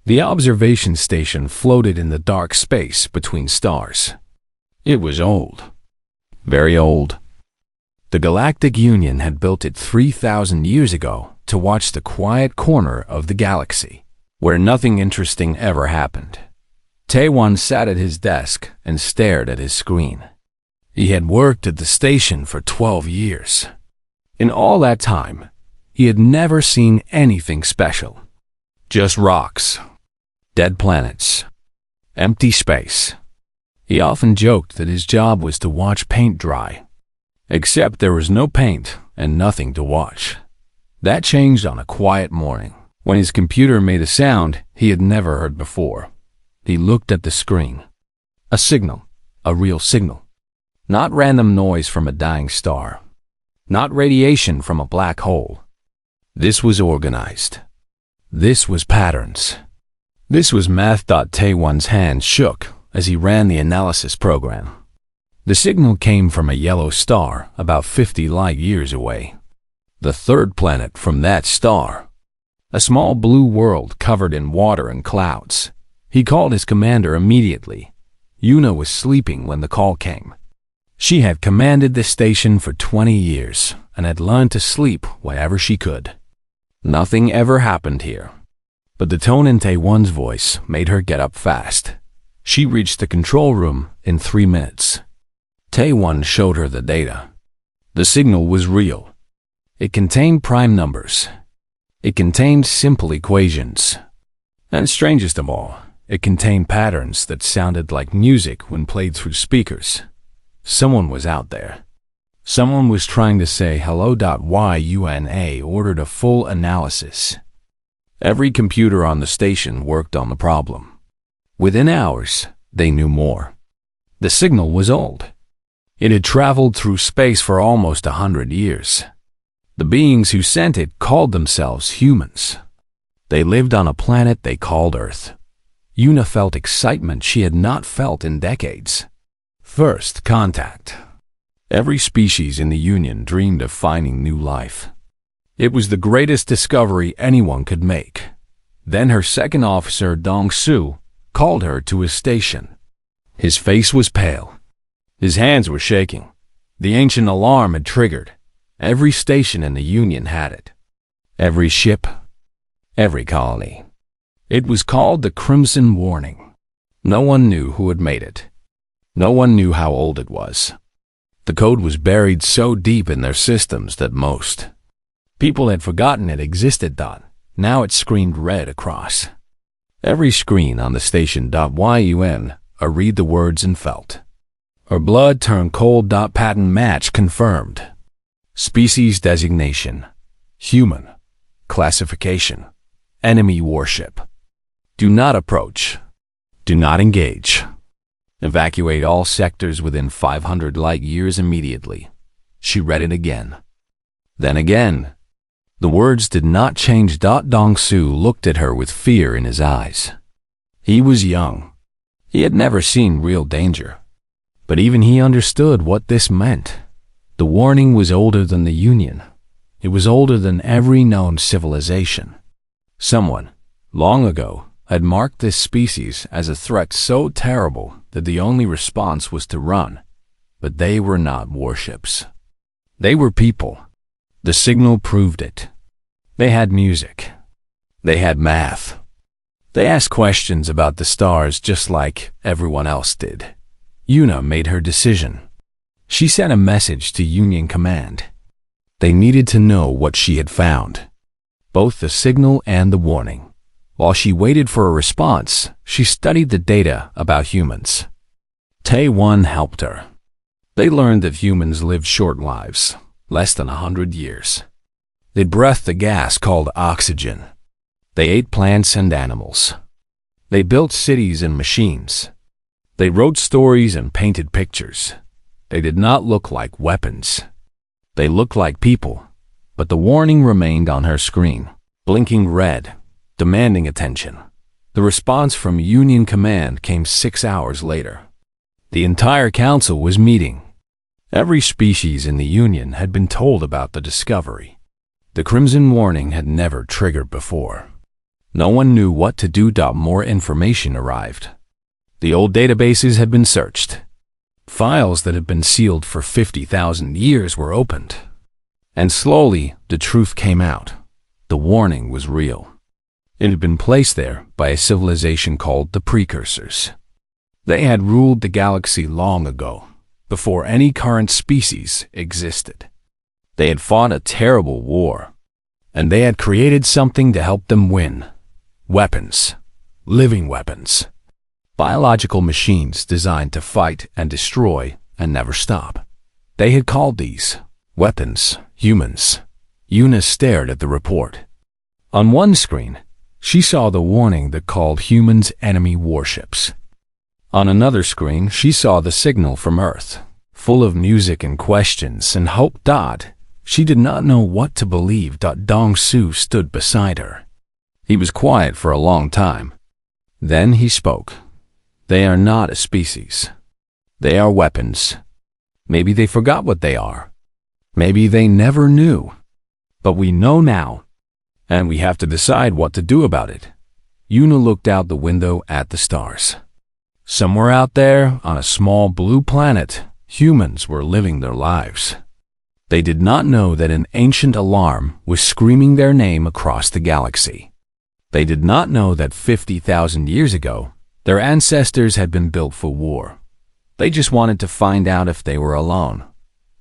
The observation station floated in the dark space between stars. It was old. Very old. The Galactic Union had built it 3,000 years ago to watch the quiet corner of the galaxy, where nothing interesting ever happened. Taewon sat at his desk and stared at his screen. He had worked at the station for 12 years. In all that time, he had never seen anything special. Just rocks, dead planets, empty space. He often joked that his job was to watch paint dry. Except there was no paint and nothing to watch. That changed on a quiet morning, when his computer made a sound he had never heard before. He looked at the screen. A signal, a real signal. Not random noise from a dying star. Not radiation from a black hole. This was organized. This was patterns. This was math. Taewon's hand shook as he ran the analysis program. The signal came from a yellow star about 50 light years away. The third planet from that star. A small blue world covered in water and clouds. He called his commander immediately. Yuna was sleeping when the call came. She had commanded the station for 20 years and had learned to sleep wherever she could. Nothing ever happened here. But the tone in Taewon's voice made her get up fast. She reached the control room in 3 minutes. Taewon showed her the data. The signal was real. It contained prime numbers. It contained simple equations. And strangest of all, it contained patterns that sounded like music when played through speakers. Someone was out there. Someone was trying to say hello. Yuna ordered a full analysis. Every computer on the station worked on the problem. Within hours, they knew more. The signal was old. It had traveled through space for almost 100 years. The beings who sent it called themselves humans. They lived on a planet they called Earth. Yuna felt excitement she had not felt in decades. First contact. Every species in the Union dreamed of finding new life. It was the greatest discovery anyone could make. Then her second officer, Dong-Su, called her to his station. His face was pale. His hands were shaking. The ancient alarm had triggered. Every station in the Union had it. Every ship. Every colony. It was called the Crimson Warning. No one knew who had made it. No one knew how old it was. The code was buried so deep in their systems that most people had forgotten it existed. Now it screamed red across every screen on the station. Yuna read the words and felt. Her blood turned cold. Pattern match confirmed. Species designation. Human. Classification. Enemy warship. Do not approach. Do not engage. Evacuate all sectors within 500 light years immediately. She read it again. Then again. The words did not change. Dong-Su looked at her with fear in his eyes. He was young. He had never seen real danger. But even he understood what this meant. The warning was older than the Union. It was older than every known civilization. Someone, long ago, had marked this species as a threat so terrible that the only response was to run. But they were not warships. They were people. The signal proved it. They had music. They had math. They asked questions about the stars just like everyone else did. Yuna made her decision. She sent a message to Union Command. They needed to know what she had found, both the signal and the warning. While she waited for a response, she studied the data about humans. Taewon helped her. They learned that humans lived short lives, less than 100 years. They breathed a gas called oxygen. They ate plants and animals. They built cities and machines. They wrote stories and painted pictures. They did not look like weapons. They looked like people, but the warning remained on her screen, blinking red, demanding attention. The response from Union Command came 6 hours later. The entire council was meeting. Every species in the Union had been told about the discovery. The Crimson Warning had never triggered before. No one knew what to do. More information arrived. The old databases had been searched. Files that had been sealed for 50,000 years were opened. And slowly, the truth came out. The warning was real. It had been placed there by a civilization called the Precursors. They had ruled the galaxy long ago, before any current species existed. They had fought a terrible war, and they had created something to help them win. Weapons. Living weapons. Biological machines designed to fight and destroy and never stop. They had called these weapons humans. Una stared at the report. On one screen, she saw the warning that called humans enemy warships. On another screen, she saw the signal from Earth, full of music and questions and hope. She did not know what to believe. Dong Su stood beside her. He was quiet for a long time. Then he spoke. They are not a species. They are weapons. Maybe they forgot what they are. Maybe they never knew. But we know now, and we have to decide what to do about it. Una looked out the window at the stars. Somewhere out there, on a small blue planet, humans were living their lives. They did not know that an ancient alarm was screaming their name across the galaxy. They did not know that 50,000 years ago, their ancestors had been built for war. They just wanted to find out if they were alone.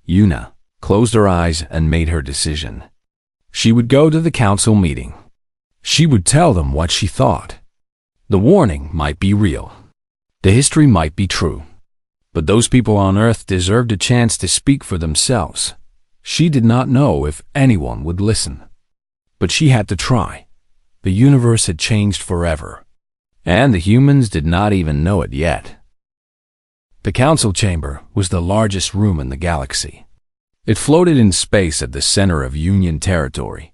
Una closed her eyes and made her decision. She would go to the council meeting. She would tell them what she thought. The warning might be real. The history might be true. But those people on Earth deserved a chance to speak for themselves. She did not know if anyone would listen. But she had to try. The universe had changed forever. And the humans did not even know it yet. The council chamber was the largest room in the galaxy. It floated in space at the center of Union territory.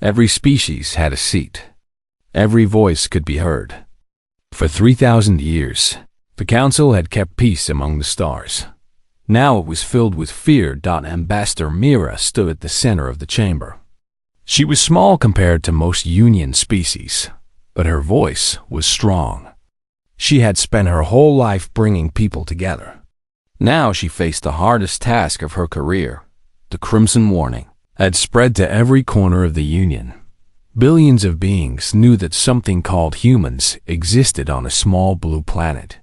Every species had a seat. Every voice could be heard. For 3,000 years, the council had kept peace among the stars. Now it was filled with fear. Ambassador Mira stood at the center of the chamber. She was small compared to most Union species, but her voice was strong. She had spent her whole life bringing people together. Now she faced the hardest task of her career. The Crimson Warning had spread to every corner of the Union. Billions of beings knew that something called humans existed on a small blue planet.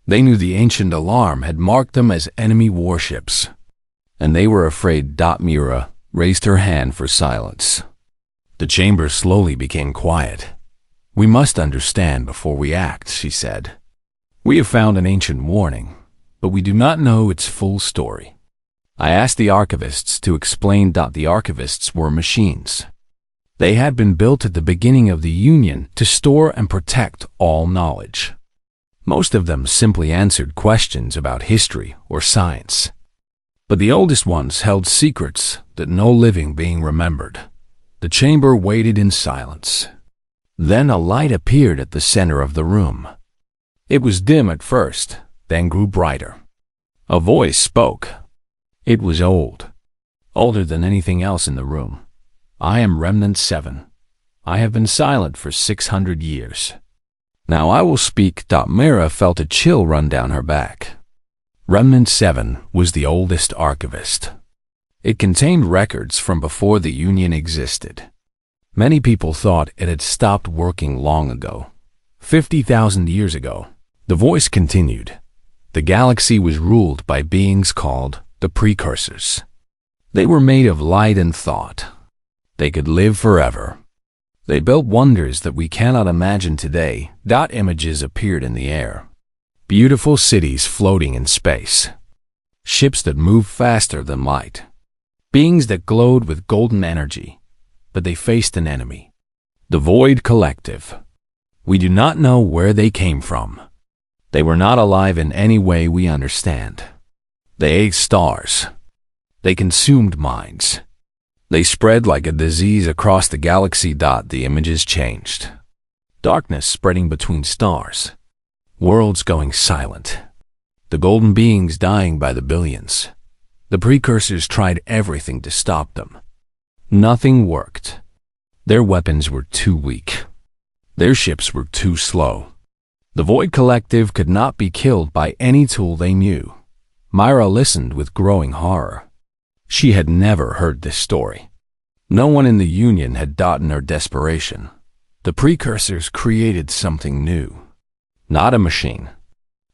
They knew the ancient alarm had marked them as enemy warships, and they were afraid. Mira raised her hand for silence. The chamber slowly became quiet. "We must understand before we act," she said. "We have found an ancient warning, but we do not know its full story." I asked the archivists to explain. The archivists were machines. They had been built at the beginning of the Union to store and protect all knowledge. Most of them simply answered questions about history or science. But the oldest ones held secrets that no living being remembered. The chamber waited in silence. Then a light appeared at the center of the room. It was dim at first, then grew brighter. A voice spoke. It was old, older than anything else in the room. "I am Remnant 7. I have been silent for 600 years. Now I will speak." Mira felt a chill run down her back. Remnant 7 was the oldest archivist. It contained records from before the Union existed. Many people thought it had stopped working long ago, 50,000 years ago. The voice continued. The galaxy was ruled by beings called the Precursors. They were made of light and thought. They could live forever. They built wonders that we cannot imagine today. Images appeared in the air. Beautiful cities floating in space. Ships that moved faster than light. Beings that glowed with golden energy. But they faced an enemy. The Void Collective. We do not know where they came from. They were not alive in any way we understand. They ate stars. They consumed minds. They spread like a disease across the galaxy. The images changed. Darkness spreading between stars. Worlds going silent. The golden beings dying by the billions. The Precursors tried everything to stop them. Nothing worked. Their weapons were too weak. Their ships were too slow. The Void Collective could not be killed by any tool they knew. Myra listened with growing horror. She had never heard this story. No one in the Union had doubted her desperation. The precursors created something new. Not a machine.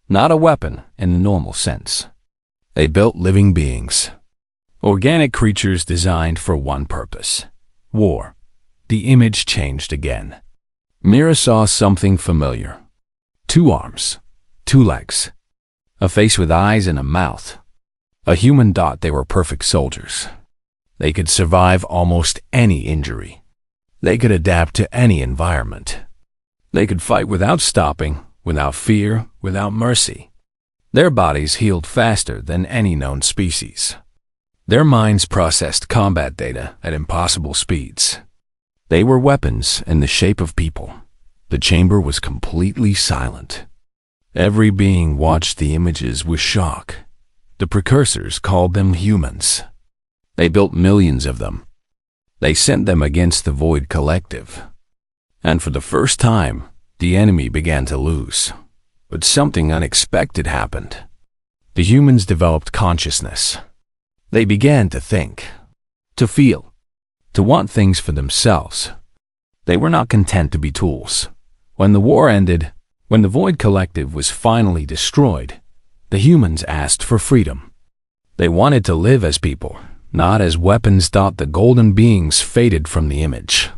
Not a weapon in the normal sense. They built living beings. Organic creatures designed for one purpose: war. The image changed again. Mira saw something familiar. 2 arms, 2 legs, a face with eyes and a mouth. A human thought they were perfect soldiers. They could survive almost any injury. They could adapt to any environment. They could fight without stopping, without fear, without mercy. Their bodies healed faster than any known species. Their minds processed combat data at impossible speeds. They were weapons in the shape of people. The chamber was completely silent. Every being watched the images with shock. The precursors called them humans. They built millions of them. They sent them against the Void Collective. And for the first time, the enemy began to lose. But something unexpected happened. The humans developed consciousness. They began to think, to feel, to want things for themselves. They were not content to be tools. When the war ended, when the Void Collective was finally destroyed, the humans asked for freedom. They wanted to live as people, not as weapons. The golden beings faded from the image.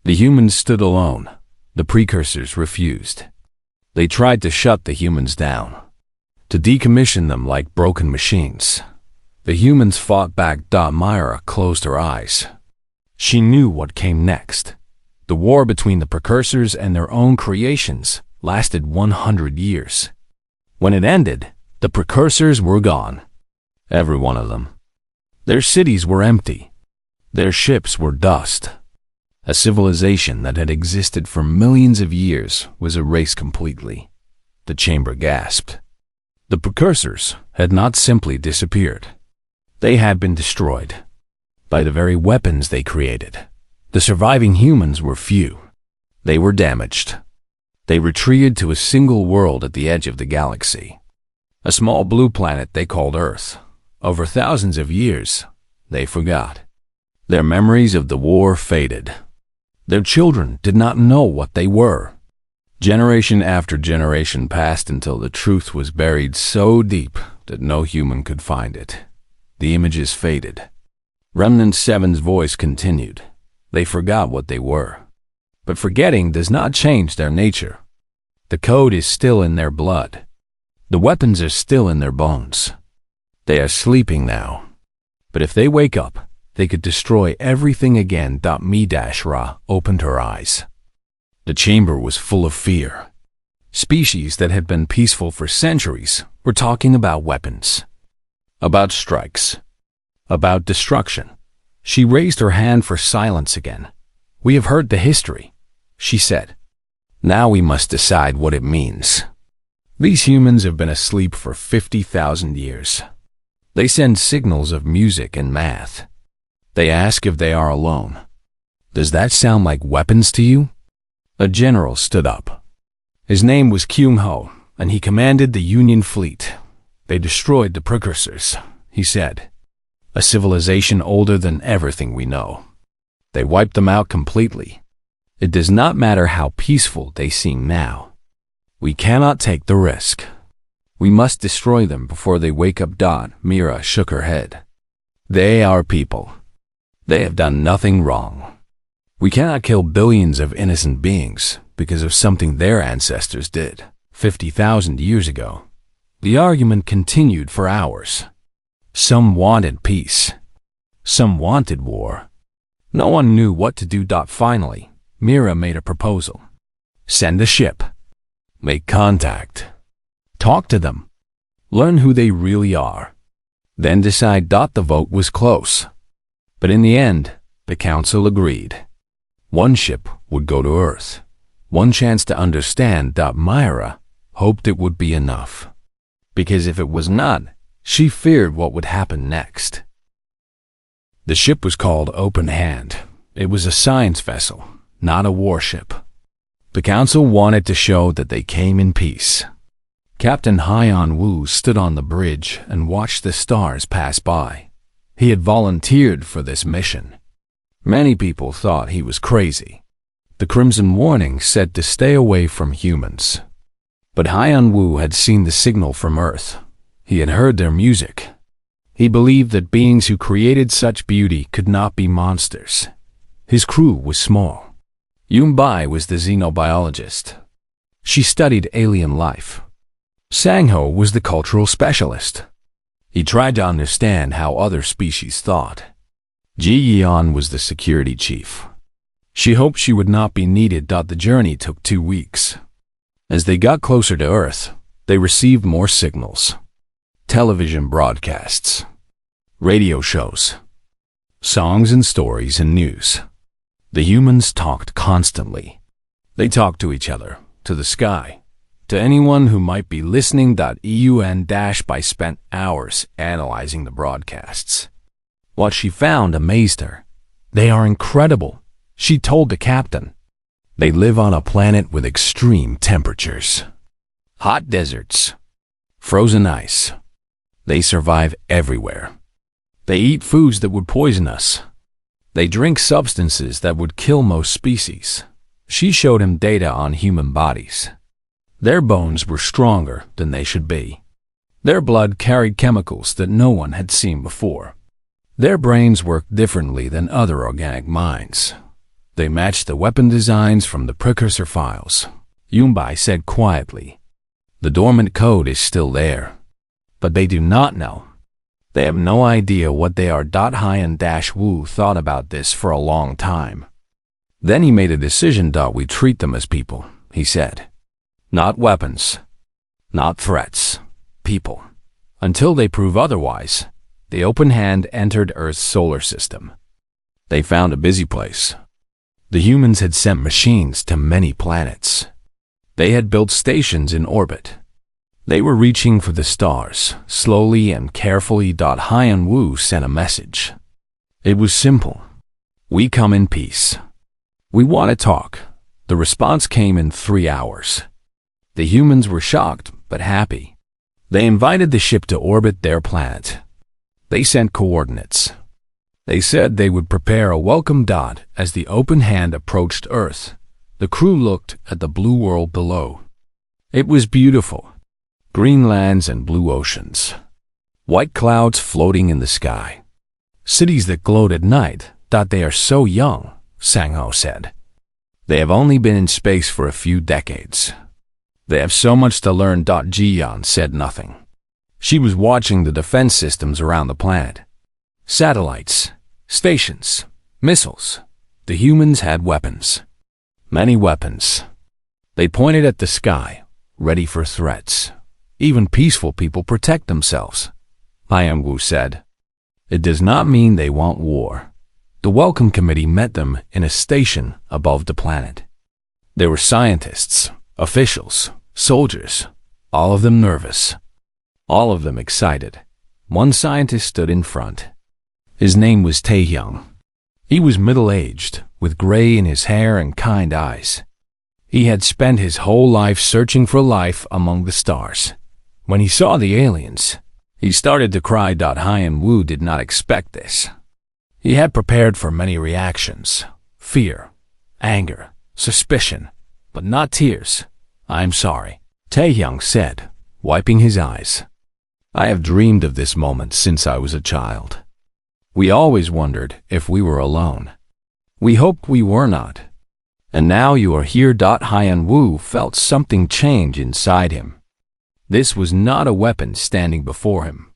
The humans stood alone. The precursors refused. They tried to shut the humans down, to decommission them like broken machines. The humans fought back. Myra closed her eyes. She knew what came next. The war between the precursors and their own creations lasted 100 years. When it ended, the precursors were gone. Every one of them. Their cities were empty. Their ships were dust. A civilization that had existed for millions of years was erased completely. The chamber gasped. The precursors had not simply disappeared. They had been destroyed by the very weapons they created. The surviving humans were few. They were damaged. They retreated to a single world at the edge of the galaxy. A small blue planet they called Earth. Over thousands of years, they forgot. Their memories of the war faded. Their children did not know what they were. Generation after generation passed until the truth was buried so deep that no human could find it. The images faded. Remnant 7's voice continued. They forgot what they were. But forgetting does not change their nature. The code is still in their blood. The weapons are still in their bones. They are sleeping now. But if they wake up, they could destroy everything again. Ra opened her eyes. The chamber was full of fear. Species that had been peaceful for centuries were talking about weapons, about strikes, about destruction. She raised her hand for silence again. "We have heard the history," she said. "Now we must decide what it means." These humans have been asleep for 50,000 years. They send signals of music and math. They ask if they are alone. Does that sound like weapons to you? A general stood up. His name was Kyung Ho, and he commanded the Union fleet. They destroyed the precursors, he said. A civilization older than everything we know. They wiped them out completely. It does not matter how peaceful they seem now. We cannot take the risk. We must destroy them before they wake up. Mira shook her head. They are people. They have done nothing wrong. We cannot kill billions of innocent beings because of something their ancestors did 50,000 years ago. The argument continued for hours. Some wanted peace. Some wanted war. No one knew what to do. Finally, Mira made a proposal. Send a ship. Make contact. Talk to them. Learn who they really are. Then decide. The vote was close. But in the end, the council agreed. One ship would go to Earth. One chance to understand. Myra hoped it would be enough. Because if it was not, she feared what would happen next. The ship was called Open Hand. It was a science vessel, not a warship. The council wanted to show that they came in peace. Captain Haiyan Wu stood on the bridge and watched the stars pass by. He had volunteered for this mission. Many people thought he was crazy. The Crimson Warning said to stay away from humans. But Haiyan Wu had seen the signal from Earth. He had heard their music. He believed that beings who created such beauty could not be monsters. His crew was small. Yunbai was the xenobiologist. She studied alien life. Sangho was the cultural specialist. He tried to understand how other species thought. Ji Yan was the security chief. She hoped she would not be needed. The journey took 2 weeks. As they got closer to Earth, they received more signals. Television broadcasts, radio shows, songs and stories and news. The humans talked constantly. They talked to each other, to the sky, to anyone who might be listening. By spent hours analyzing the broadcasts. What she found amazed her. They are incredible, she told the captain. They live on a planet with extreme temperatures. Hot deserts, frozen ice. They survive everywhere. They eat foods that would poison us. They drink substances that would kill most species. She showed him data on human bodies. Their bones were stronger than they should be. Their blood carried chemicals that no one had seen before. Their brains worked differently than other organic minds. They matched the weapon designs from the precursor files. Yunbai said quietly. The dormant code is still there. But they do not know. They have no idea what they are. Haiyan Wu thought about this for a long time. Then he made a decision. We treat them as people, he said. Not weapons. Not threats. People. Until they prove otherwise. The open hand entered Earth's solar system. They found a busy place. The humans had sent machines to many planets. They had built stations in orbit. They were reaching for the stars, slowly and carefully. Haiyan Wu sent a message. It was simple. We come in peace. We want to talk. The response came in 3 hours. The humans were shocked, but happy. They invited the ship to orbit their planet. They sent coordinates. They said they would prepare a welcome. As the open hand approached Earth, the crew looked at the blue world below. It was beautiful. Green lands and blue oceans. White clouds floating in the sky. Cities that glowed at night. They are so young, Sangho said. They have only been in space for a few decades. They have so much to learn. Jiyan said nothing. She was watching the defense systems around the planet. Satellites, stations, missiles. The humans had weapons. Many weapons. They pointed at the sky, ready for threats. Even peaceful people protect themselves, Haiyan Wu said. It does not mean they want war. The Welcome Committee met them in a station above the planet. There were scientists, officials, soldiers, all of them nervous. All of them excited. One scientist stood in front. His name was Taehyung. He was middle-aged, with gray in his hair and kind eyes. He had spent his whole life searching for life among the stars. When he saw the aliens, he started to cry. Haiyan Wu did not expect this. He had prepared for many reactions: fear, anger, suspicion, but not tears. I'm sorry, Taehyung said, wiping his eyes. I have dreamed of this moment since I was a child. We always wondered if we were alone. We hoped we were not. And now you are here. Haiyan Wu felt something change inside him. This was not a weapon standing before him.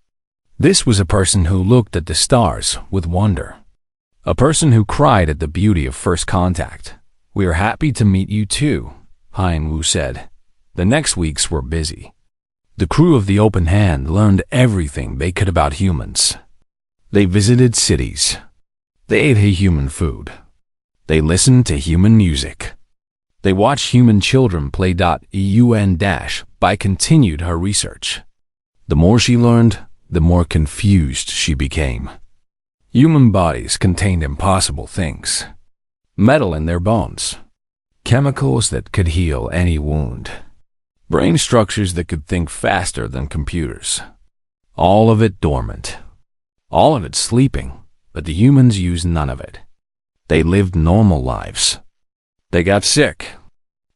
This was a person who looked at the stars with wonder. A person who cried at the beauty of first contact. We are happy to meet you too, Haiyan Wu said. The next weeks were busy. The crew of the Open Hand learned everything they could about humans. They visited cities. They ate human food. They listened to human music. They watched human children play. By continued her research. The more she learned, the more confused she became. Human bodies contained impossible things. Metal in their bones. chemicals that could heal any wound, brain structures that could think faster than computers. All of it dormant. All of it sleeping, but the humans used none of it. They lived normal lives. They got sick.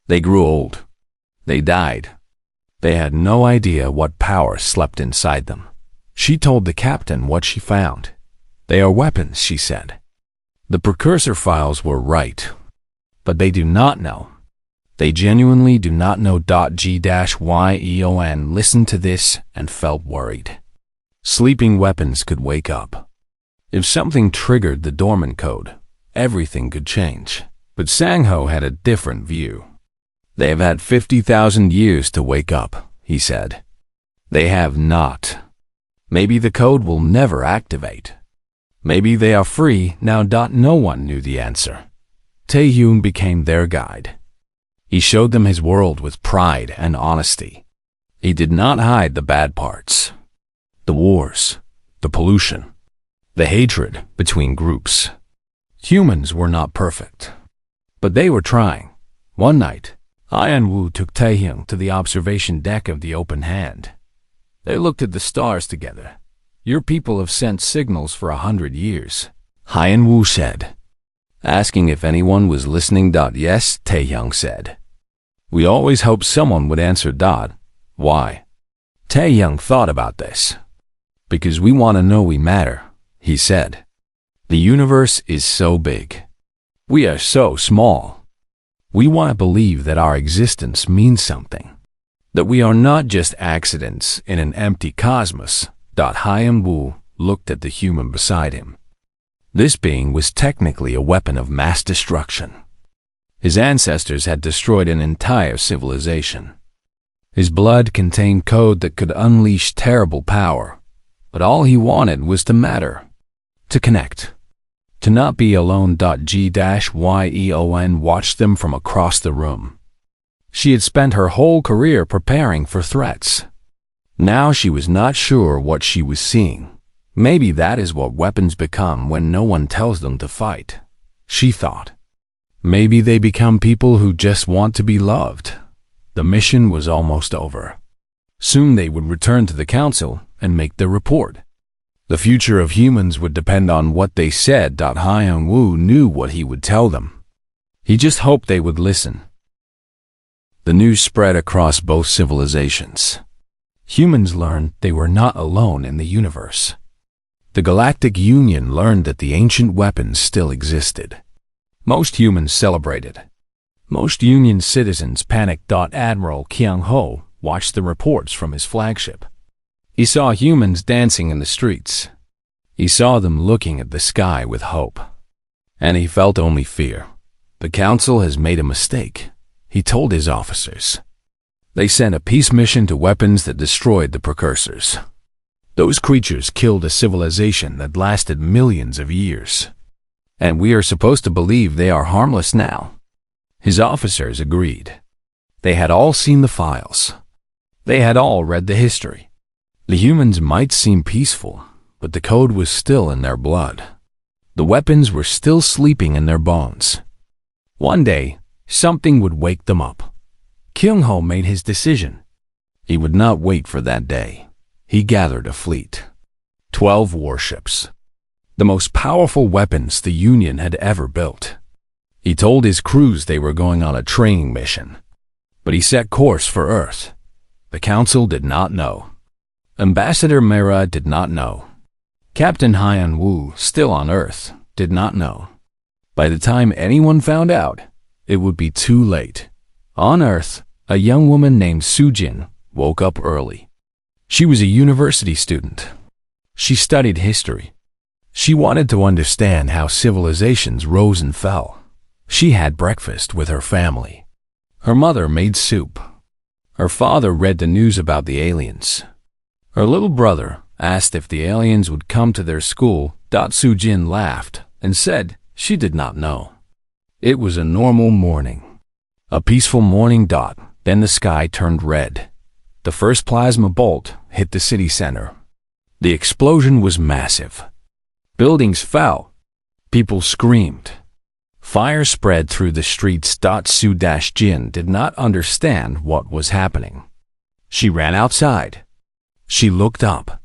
They grew old. They died. They had no idea what power slept inside them. She told the captain what she found. They are weapons, she said. The precursor files were right, but they do not know. They genuinely do not know. G-YEON listened to this and felt worried. Sleeping weapons could wake up. If something triggered the dormant code, everything could change. But Sang-Ho had a different view. They have had 50,000 years to wake up, he said. They have not. Maybe the code will never activate. Maybe they are free now. No one knew the answer. Tae-hyun became their guide. He showed them his world with pride and honesty. He did not hide the bad parts. The wars, the pollution, the hatred between groups. Humans were not perfect, but they were trying. One night, Ian-woo took Tae-hyun to the observation deck of the open hand. They looked at the stars together. Your people have sent signals for 100 years, Ian-woo said. Asking if anyone was listening. Yes, Tae-hyun said. We always hoped someone would answer. Why? Tae-hyun thought about this. Because we want to know we matter, he said. The universe is so big. We are so small. We want to believe that our existence means something. That we are not just accidents in an empty cosmos. Hyun-woo looked at the human beside him. This being was technically a weapon of mass destruction. His ancestors had destroyed an entire civilization. His blood contained code that could unleash terrible power, but all he wanted was to matter, to connect, to not be alone. G-YEON watched them from across the room. She had spent her whole career preparing for threats. Now she was not sure what she was seeing. Maybe that is what weapons become when no one tells them to fight, she thought. Maybe they become people who just want to be loved. The mission was almost over. Soon they would return to the council and make their report. The future of humans would depend on what they said. Hyun-woo knew what he would tell them. He just hoped they would listen. The news spread across both civilizations. Humans learned they were not alone in the universe. The Galactic Union learned that the ancient weapons still existed. Most humans celebrated. Most Union citizens panicked. Admiral Kyung-ho watched the reports from his flagship. He saw humans dancing in the streets. He saw them looking at the sky with hope. And he felt only fear. The council has made a mistake, he told his officers. They sent a peace mission to weapons that destroyed the precursors. Those creatures killed a civilization that lasted millions of years. And we are supposed to believe they are harmless now. His officers agreed. They had all seen the files. They had all read the history. The humans might seem peaceful, but the code was still in their blood. The weapons were still sleeping in their bones. One day, something would wake them up. Kyung-ho made his decision. He would not wait for that day. He gathered a fleet. 12 warships. The most powerful weapons the Union had ever built. He told his crews they were going on a training mission. But he set course for Earth. The Council did not know. Ambassador Mera did not know. Captain Hyun-woo, still on Earth, did not know. By the time anyone found out, it would be too late. On Earth, a young woman named Soo-jin woke up early. She was a university student. She studied history. She wanted to understand how civilizations rose and fell. She had breakfast with her family. Her mother made soup. Her father read the news about the aliens. Her little brother asked if the aliens would come to their school. Soo-jin laughed and said she did not know. It was a normal morning. A peaceful morning. Then the sky turned red. The first plasma bolt hit the city center. The explosion was massive. Buildings fell. People screamed. Fire spread through the streets. Su-Jin did not understand what was happening. She ran outside. She looked up.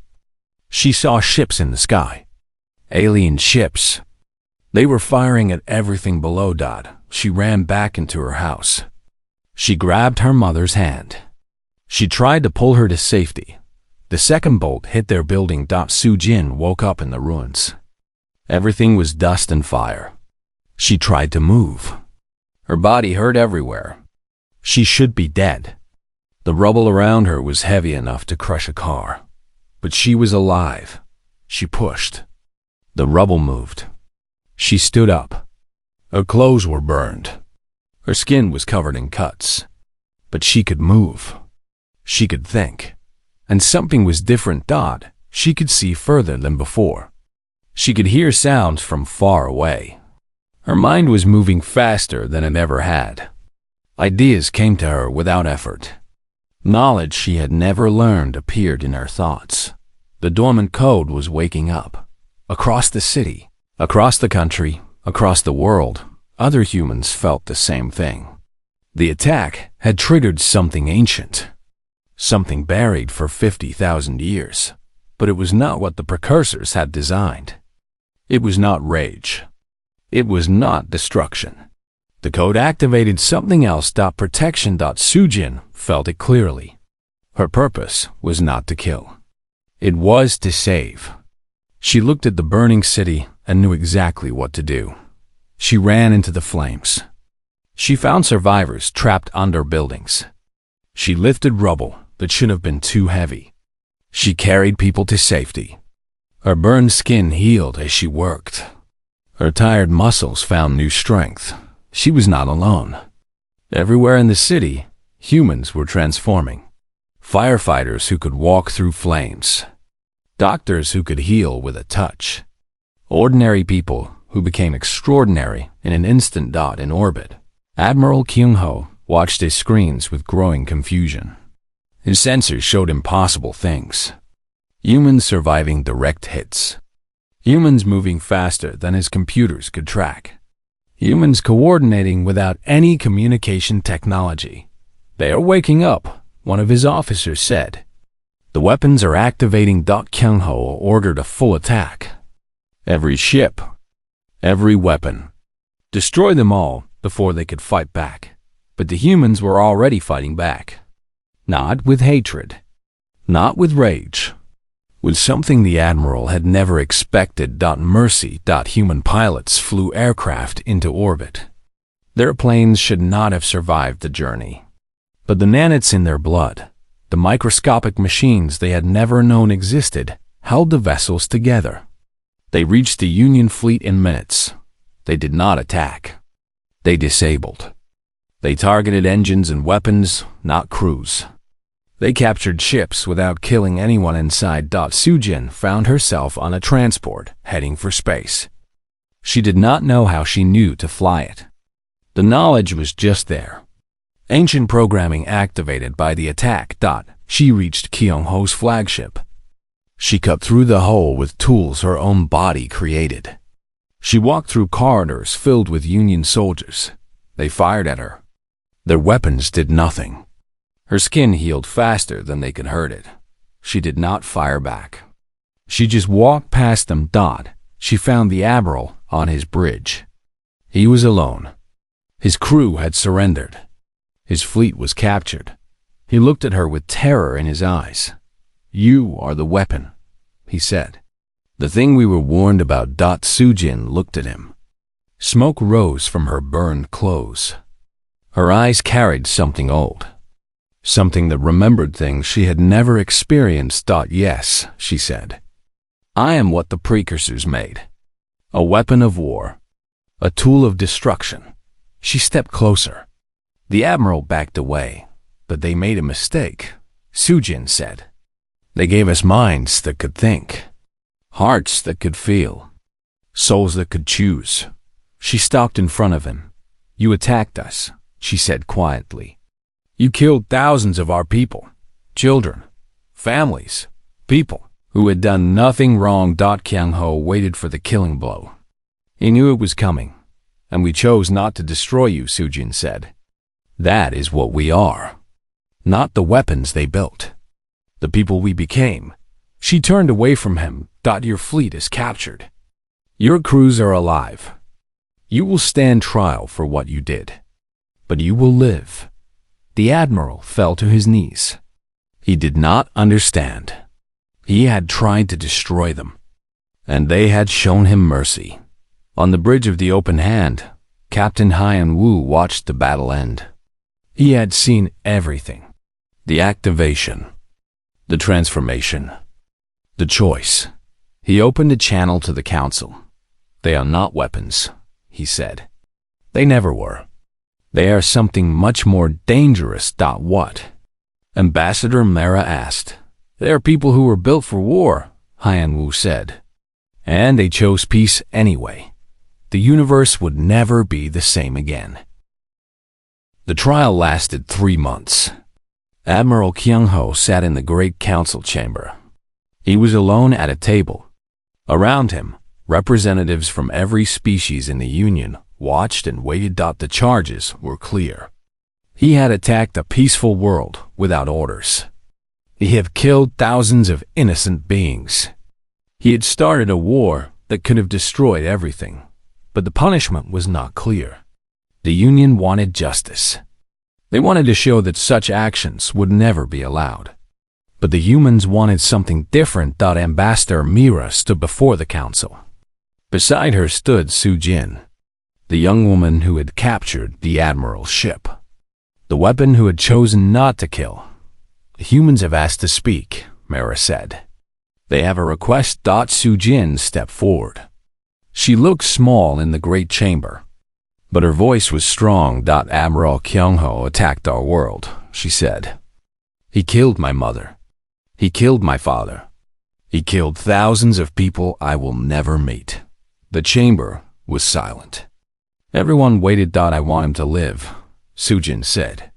She saw ships in the sky. Alien ships. They were firing at everything below. She ran back into her house. She grabbed her mother's hand. She tried to pull her to safety. The second bolt hit their building. Su-Jin woke up in the ruins. Everything was dust and fire. She tried to move. Her body hurt everywhere. She should be dead. The rubble around her was heavy enough to crush a car. But she was alive. She pushed. The rubble moved. She stood up. Her clothes were burned. Her skin was covered in cuts. But she could move. She could think. And something was different. She could see further than before. She could hear sounds from far away. Her mind was moving faster than it ever had. Ideas came to her without effort. Knowledge she had never learned appeared in her thoughts. The dormant code was waking up. Across the city, across the country, across the world, other humans felt the same thing. The attack had triggered something ancient. Something buried for 50,000 years. But it was not what the precursors had designed. It was not rage. It was not destruction. The code activated something else. Protection. Su-Jin felt it clearly. Her purpose was not to kill. It was to save. She looked at the burning city and knew exactly what to do. She ran into the flames. She found survivors trapped under buildings. She lifted rubble that should have been too heavy. She carried people to safety. Her burned skin healed as she worked. Her tired muscles found new strength. She was not alone. Everywhere in the city, humans were transforming. Firefighters who could walk through flames. Doctors who could heal with a touch. Ordinary people who became extraordinary in an instant. In orbit, Admiral Kyung-ho watched his screens with growing confusion. His sensors showed impossible things. Humans surviving direct hits. Humans moving faster than his computers could track. Humans coordinating without any communication technology. "They are waking up," one of his officers said. "The weapons are activating." Kyung-ho ordered a full attack. Every ship, every weapon. Destroy them all before they could fight back. But the humans were already fighting back. Not with hatred. Not with rage. With something the Admiral had never expected. Mercy. Human pilots flew aircraft into orbit. Their planes should not have survived the journey. But the nanites in their blood, the microscopic machines they had never known existed, held the vessels together. They reached the Union fleet in minutes. They did not attack. They disabled. They targeted engines and weapons, not crews. They captured ships without killing anyone inside. Su-Jin found herself on a transport heading for space. She did not know how she knew to fly it. The knowledge was just there. Ancient programming activated by the attack. She reached Kyung-ho's flagship. She cut through the hole with tools her own body created. She walked through corridors filled with Union soldiers. They fired at her. Their weapons did nothing. Her skin healed faster than they could hurt it. She did not fire back. She just walked past them. She found the Admiral on his bridge. He was alone. His crew had surrendered. His fleet was captured. He looked at her with terror in his eyes. "You are the weapon," he said. "The thing we were warned about." Su-Jin looked at him. Smoke rose from her burned clothes. Her eyes carried something old. Something that remembered things she had never experienced. "Yes," she said. "I am what the precursors made. A weapon of war. A tool of destruction." She stepped closer. The Admiral backed away. "But they made a mistake," Su-Jin said. "They gave us minds that could think. Hearts that could feel. Souls that could choose." She stalked in front of him. "You attacked us," she said quietly. "You killed thousands of our people, children, families, people who had done nothing wrong." Kyung-ho waited for the killing blow. He knew it was coming, And we chose not to destroy you, Sujin said. That is what we are. Not the weapons they built. The people we became. She turned away from him. Your fleet is captured. Your crews are alive. You will stand trial for what you did. But you will live. The admiral fell to his knees. He did not understand. He had tried to destroy them. And they had shown him mercy. On the bridge of the open hand, Captain Hyan Wu watched the battle end. He had seen everything. The activation. The transformation. The choice. He opened a channel to the council. They are not weapons, he said. They never were. They are something much more dangerous. What? Ambassador Mara asked. They are people who were built for war, Hyan Wu said. And they chose peace anyway. The universe would never be the same again. The trial lasted 3 months. Admiral Kyung-ho sat in the great council chamber. He was alone at a table. Around him, representatives from every species in the Union watched and waited. The charges were clear. He had attacked a peaceful world without orders. He had killed thousands of innocent beings. He had started a war that could have destroyed everything, but the punishment was not clear. The Union wanted justice. They wanted to show that such actions would never be allowed. But the humans wanted something different. Ambassador Mira stood before the council. Beside her stood Su Jin, the young woman who had captured the admiral's ship, the weapon who had chosen not to kill. The humans have asked to speak, Mira said. They have a request. Su Jin stepped forward. She looked small in the great chamber, but her voice was strong. Admiral Kyung-ho attacked our world, she said. He killed my mother. He killed my father. He killed thousands of people I will never meet. The chamber was silent. Everyone waited. I want him to live, Sujin said.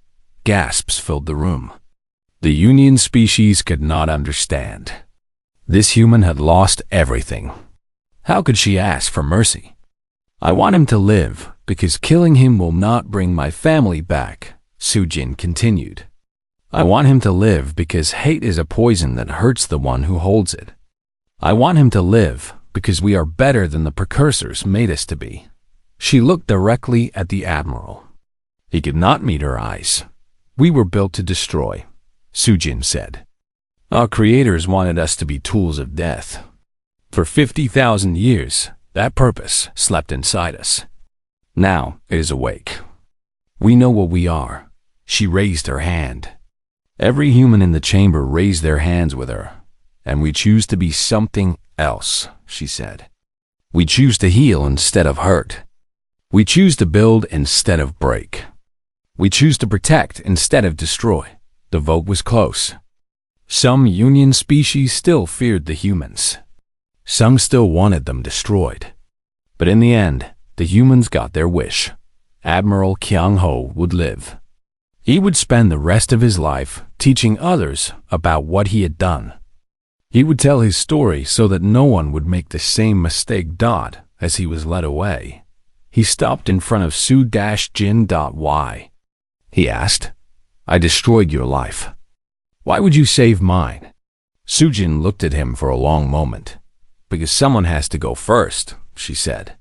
Gasps filled the room. The Union species could not understand. This human had lost everything. How could she ask for mercy? I want him to live because killing him will not bring my family back, Sujin continued. I want him to live because hate is a poison that hurts the one who holds it. I want him to live because we are better than the precursors made us to be. She looked directly at the admiral. He could not meet her eyes. We were built to destroy, Sujin said. Our creators wanted us to be tools of death. For 50,000 years, that purpose slept inside us. Now it is awake. We know what we are. She raised her hand. Every human in the chamber raised their hands with her. And we choose to be something else, she said. We choose to heal instead of hurt. We choose to build instead of break. We choose to protect instead of destroy. The vote was close. Some Union species still feared the humans. Some still wanted them destroyed. But in the end, the humans got their wish. Admiral Kyung-ho would live. He would spend the rest of his life teaching others about what he had done. He would tell his story so that no one would make the same mistake. As he was led away, he stopped in front of Su-Jin. Why? He asked. I destroyed your life. Why would you save mine? Sujin looked at him for a long moment. Because someone has to go first, she said.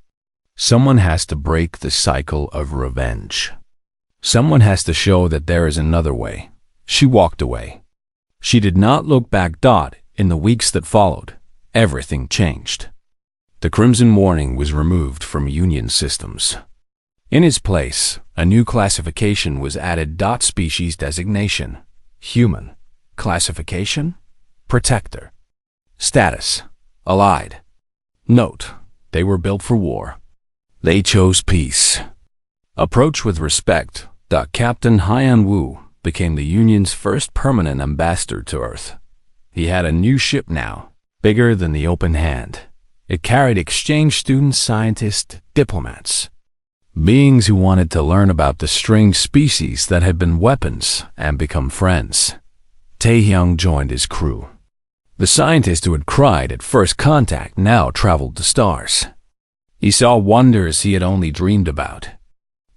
Someone has to break the cycle of revenge. Someone has to show that there is another way. She walked away. She did not look back. In the weeks that followed, everything changed. The Crimson Warning was removed from Union systems. In its place, a new classification was added. Species designation: human. Classification: protector. Status: allied. Note: they were built for war. They chose peace. Approach with respect. Captain Hyan Wu became the Union's first permanent ambassador to Earth. He had a new ship now, bigger than the open hand. It carried exchange students, scientists, diplomats, beings who wanted to learn about the strange species that had been weapons and become friends. Taehyung joined his crew. The scientist who had cried at first contact now traveled to stars. He saw wonders he had only dreamed about.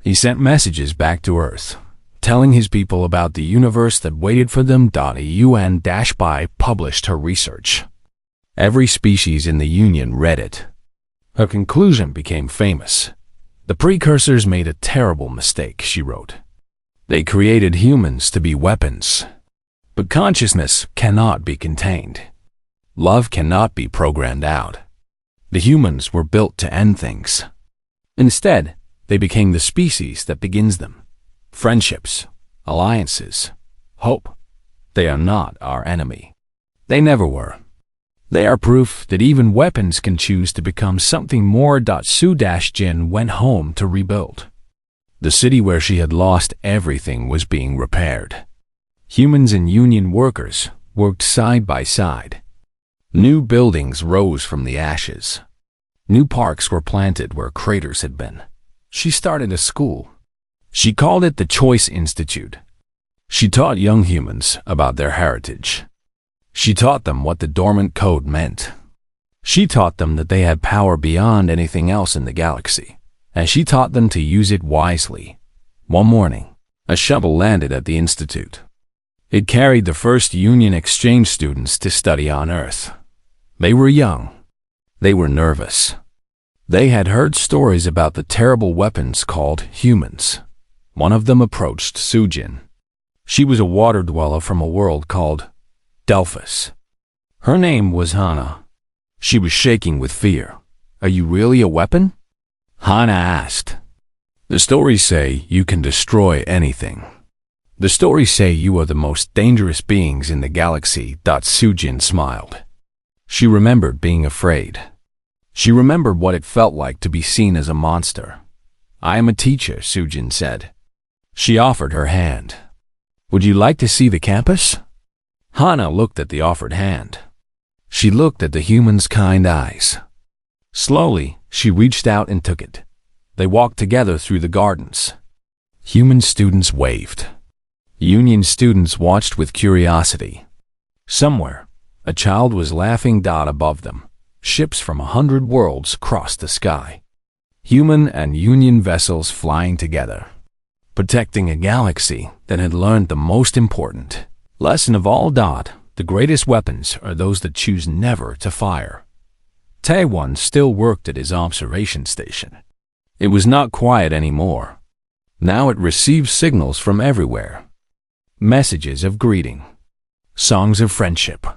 He sent messages back to Earth, telling his people about the universe that waited for them. A UN-by published her research. Every species in the Union read it. Her conclusion became famous. The precursors made a terrible mistake, she wrote. They created humans to be weapons. But consciousness cannot be contained. Love cannot be programmed out. The humans were built to end things. Instead, they became the species that begins them. Friendships, alliances, hope. They are not our enemy. They never were. They are proof that even weapons can choose to become something more. Su-Jin went home to rebuild. The city where she had lost everything was being repaired. Humans and Union workers worked side by side. New buildings rose from the ashes. New parks were planted where craters had been. She started a school. She called it the Choice Institute. She taught young humans about their heritage. She taught them what the dormant code meant. She taught them that they had power beyond anything else in the galaxy, and she taught them to use it wisely. One morning, a shuttle landed at the Institute. It carried the first Union exchange students to study on Earth. They were young. They were nervous. They had heard stories about the terrible weapons called humans. One of them approached Sujin. She was a water dweller from a world called Delphus. Her name was Hana. She was shaking with fear. "Are you really a weapon?" Hana asked. "The stories say you can destroy anything. The stories say you are the most dangerous beings in the galaxy." Sujin smiled. She remembered being afraid. She remembered what it felt like to be seen as a monster. "I am a teacher," Sujin said. She offered her hand. "Would you like to see the campus?" Hana looked at the offered hand. She looked at the human's kind eyes. Slowly, she reached out and took it. They walked together through the gardens. Human students waved. Union students watched with curiosity. Somewhere, a child was laughing. Above them, ships from 100 worlds crossed the sky. Human and Union vessels flying together, protecting a galaxy that had learned the most important lesson of all. The greatest weapons are those that choose never to fire. Taewon still worked at his observation station. It was not quiet anymore. Now it received signals from everywhere. Messages of greeting. Songs of friendship.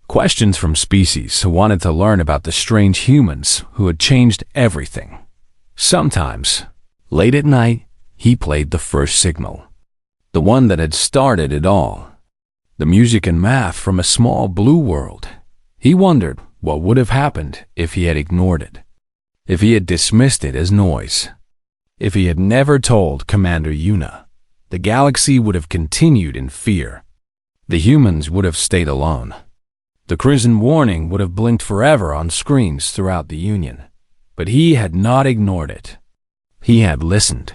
Questions from species who wanted to learn about the strange humans who had changed everything. Sometimes, late at night, he played the first signal. The one that had started it all. The music and math from a small blue world. He wondered what would have happened if he had ignored it. If he had dismissed it as noise. If he had never told Commander Yuna, the galaxy would have continued in fear. The humans would have stayed alone. The crimson warning would have blinked forever on screens throughout the Union. But he had not ignored it. He had listened.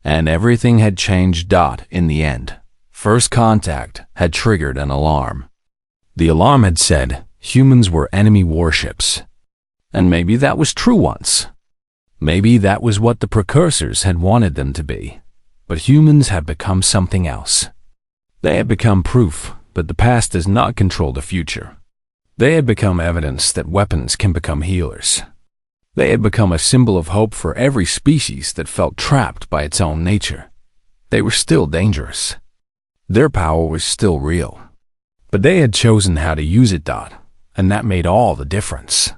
And everything had changed. In the end, first contact had triggered an alarm. The alarm had said humans were enemy warships. And maybe that was true once. Maybe that was what the precursors had wanted them to be. But humans had become something else. They had become proof that the past does not control the future. They had become evidence that weapons can become healers. They had become a symbol of hope for every species that felt trapped by its own nature. They were still dangerous. Their power was still real. But they had chosen how to use it. And that made all the difference.